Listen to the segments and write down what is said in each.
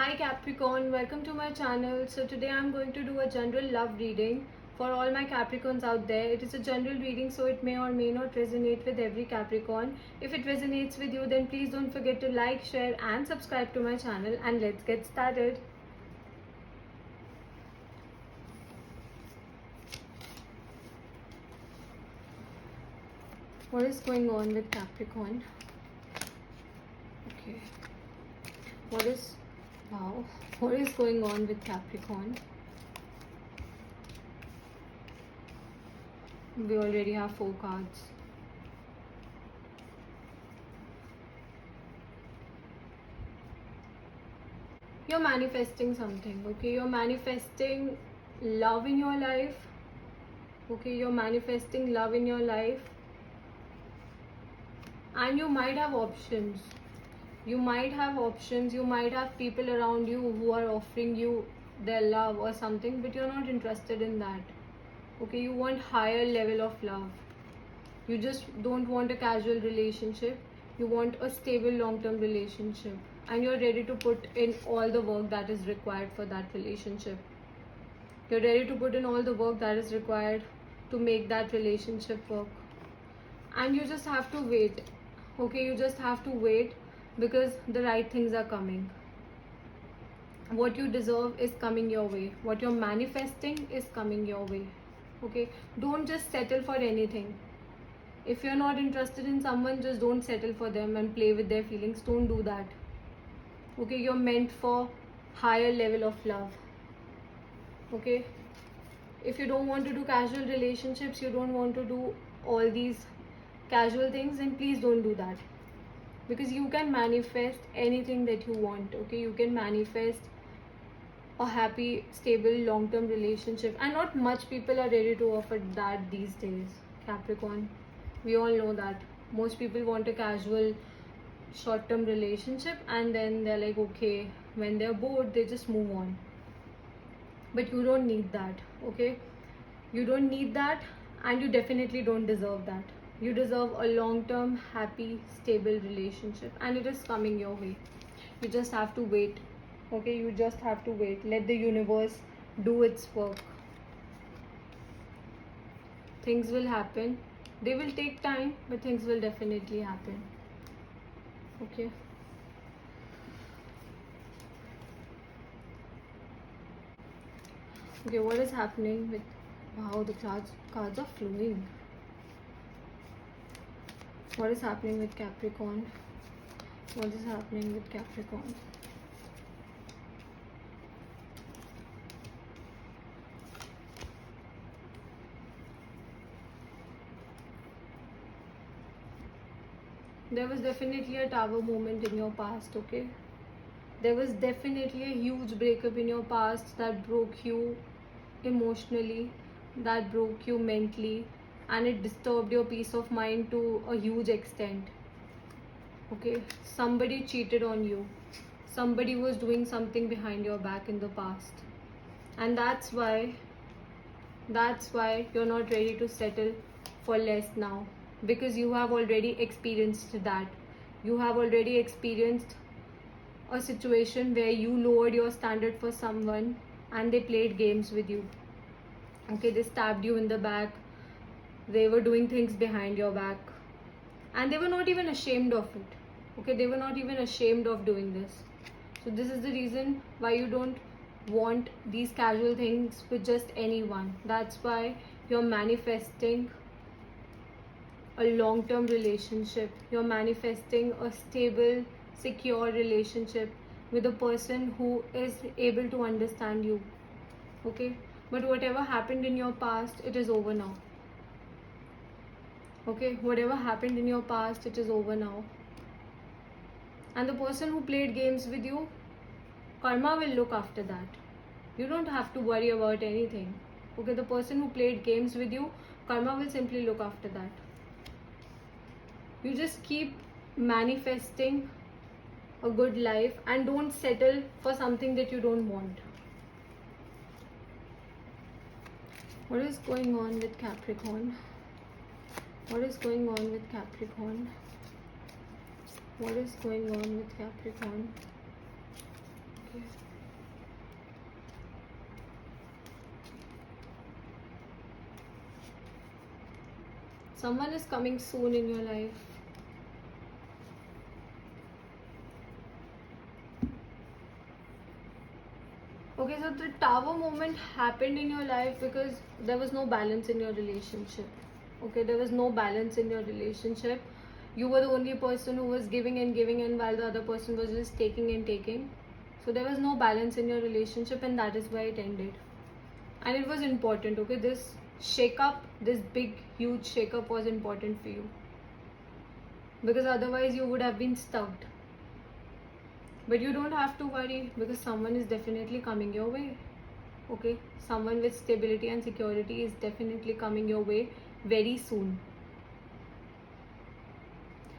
Hi Capricorn, welcome to my channel. So today I'm going to do a general love reading for all my Capricorns out there. It is a general reading, so it may or may not resonate with every Capricorn. If it resonates with you, then please don't forget to like, share and subscribe to my channel, and let's get started. What is going on with Capricorn? Okay. What is going on with Capricorn? We already have 4 cards. You're manifesting something, okay? You're manifesting love in your life. Okay, you're manifesting love in your life. And you might have options. You might have people around you who are offering you their love or something, but you're not interested in that. Okay, you want higher level of love. You just don't want a casual relationship. You want a stable long-term relationship, and you're ready to put in all the work that is required for that relationship. You're ready to put in all the work that is required to make that relationship work. And you just have to wait. Okay, you just have to wait because the right things are coming. What you deserve is coming your way. What you're manifesting is coming your way. Okay, don't just settle for anything. If you're not interested in someone, just don't settle for them and play with their feelings. Don't do that. Okay, you're meant for higher level of love. Okay, if you don't want to do casual relationships, you don't want to do all these casual things, then please don't do that. Because you can manifest anything that you want. Okay, you can manifest a happy, stable, long-term relationship, and not much people are ready to offer that these days, Capricorn. We all know that most people want a casual, short-term relationship, and then they're like, okay, when they're bored they just move on. But you don't need that. Okay, you don't need that, and you definitely don't deserve that. You deserve a long-term, happy, stable relationship, and it is coming your way. You just have to wait. Okay, you just have to wait. Let the universe do its work. Things will happen. They will take time, but things will definitely happen. Okay. Okay, what is happening with... Wow, the cards are flowing. What is happening with Capricorn? What is happening with Capricorn? There was definitely a tower moment in your past, okay? There was definitely a huge breakup in your past that broke you emotionally, that broke you mentally, and it disturbed your peace of mind to a huge extent. Okay, somebody cheated on you. Somebody was doing something behind your back in the past. And that's why you're not ready to settle for less now, because you have already experienced that. You have already experienced a situation where you lowered your standard for someone and they played games with you. Okay, they stabbed you in the back. They were doing things behind your back, and they were not even ashamed of it. Okay, they were not even ashamed of doing this. So this is the reason why you don't want these casual things with just anyone. That's why you're manifesting a long-term relationship. You're manifesting a stable, secure relationship with a person who is able to understand you. Okay, but whatever happened in your past, it is over now. Okay, whatever happened in your past, it is over now. And the person who played games with you, karma will look after that. You don't have to worry about anything. Okay, the person who played games with you, karma will simply look after that. You just keep manifesting a good life and don't settle for something that you don't want. What is going on with Capricorn? What is going on with Capricorn? What is going on with Capricorn? Okay. Someone is coming soon in your life. Okay, so the tower moment happened in your life because there was no balance in your relationship. Okay, there was no balance in your relationship. You were the only person who was giving, and while the other person was just taking and taking. So there was no balance in your relationship, and that is why it ended. And it was important, okay? This shake-up, this big, huge shake-up was important for you. Because otherwise you would have been stuck. But you don't have to worry because someone is definitely coming your way. Okay, someone with stability and security is definitely coming your way very soon.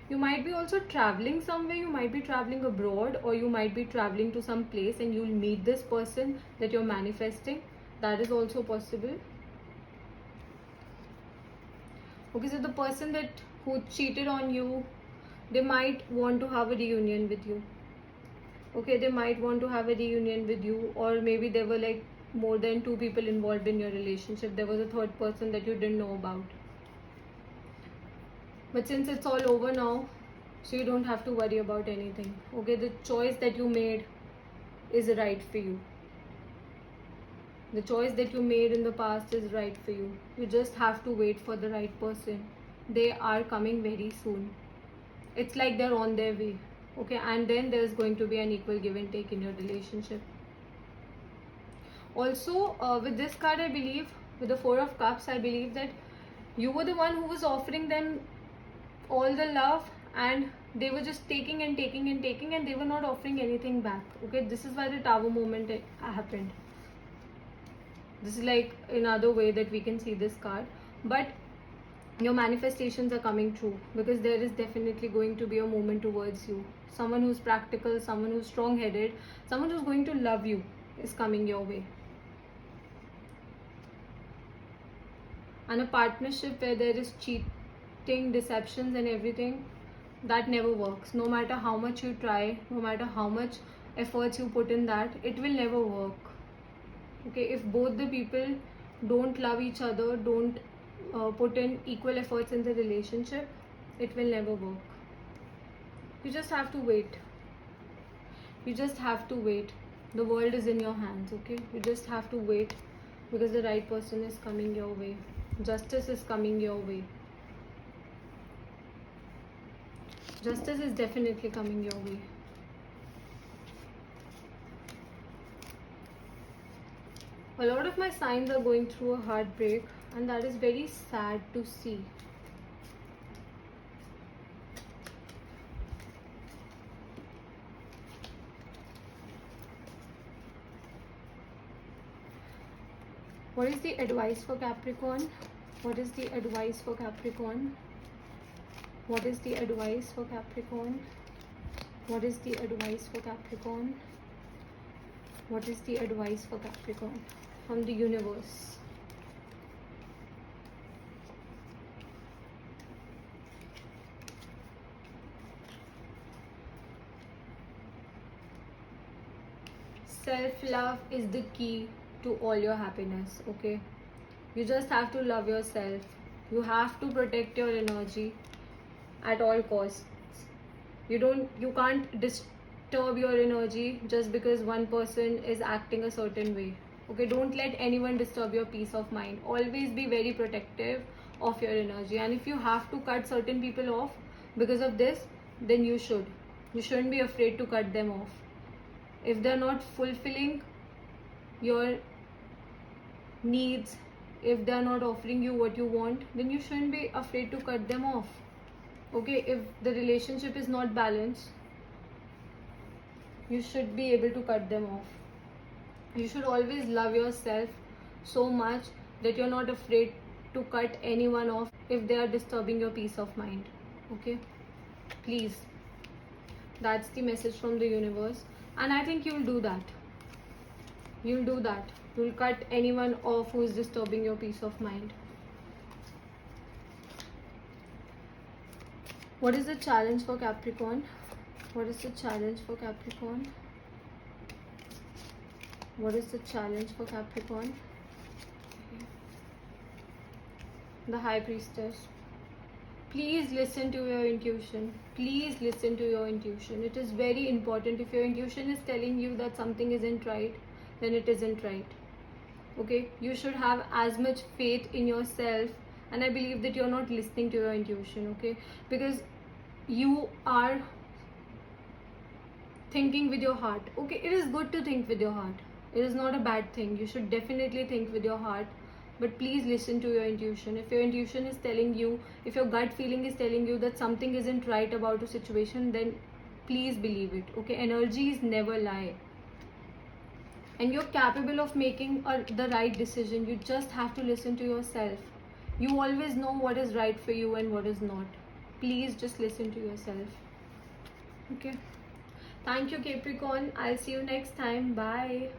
You might be also traveling somewhere, you might be traveling abroad, or you might be traveling to some place and you'll meet this person that you're manifesting. That is also possible. Okay, so the person that who cheated on you, they might want to have a reunion with you. Okay, they might want to have a reunion with you, or maybe there were like more than 2 people involved in your relationship. There was a third person that you didn't know about. But since it's all over now, so you don't have to worry about anything. Okay, the choice that you made is right for you. The choice that you made in the past is right for you. You just have to wait for the right person. They are coming very soon. It's like they're on their way. Okay, and then there's going to be an equal give and take in your relationship. Also, with this card, I believe, with the 4 of Cups, I believe that you were the one who was offering them all the love, and they were just taking and taking and taking, and they were not offering anything back. Okay, this is why the Tower moment happened. This is like another way that we can see this card. But your manifestations are coming true because there is definitely going to be a moment towards you. Someone who's practical, someone who's strong-headed, someone who's going to love you is coming your way. And a partnership where there is cheating, deceptions and everything, that never works. No matter how much you try, no matter how much efforts you put in that, it will never work. Okay, if both the people don't love each other, don't put in equal efforts in the relationship, it will never work. You just have to wait. You just have to wait. The world is in your hands, okay? You just have to wait because the right person is coming your way. Justice is coming your way. Justice is definitely coming your way. A lot of my signs are going through a heartbreak, and that is very sad to see. What is the advice for Capricorn? What is the advice for Capricorn? What is the advice for Capricorn? What is the advice for Capricorn? What is the advice for Capricorn from the universe? Self-love is the key to all your happiness, okay? You just have to love yourself. You have to protect your energy at all costs. You can't disturb your energy just because one person is acting a certain way. Okay, don't let anyone disturb your peace of mind. Always be very protective of your energy. And if you have to cut certain people off because of this, then you should. You shouldn't be afraid to cut them off. If they're not fulfilling your needs, if they're not offering you what you want, then you shouldn't be afraid to cut them off. Okay, if the relationship is not balanced, you should be able to cut them off. You should always love yourself so much that you're not afraid to cut anyone off if they are disturbing your peace of mind. Okay, please, that's the message from the universe, and I think you'll do that. You'll do that. You'll cut anyone off who is disturbing your peace of mind. What is the challenge for Capricorn? What is the challenge for Capricorn? What is the challenge for Capricorn? The High Priestess. Please listen to your intuition. Please listen to your intuition. It is very important. If your intuition is telling you that something isn't right, then it isn't right. Okay, you should have as much faith in yourself, and I believe that you're not listening to your intuition. Okay, because you are thinking with your heart. Okay, it is good to think with your heart. It is not a bad thing. You should definitely think with your heart, but please listen to your intuition. If your intuition is telling you, if your gut feeling is telling you that something isn't right about a situation, then please believe it. Okay, energies never lie, and you're capable of making the right decision. You just have to listen to yourself. You always know what is right for you and what is not. Please just listen to yourself. Okay, thank you, Capricorn. I'll see you next time. Bye.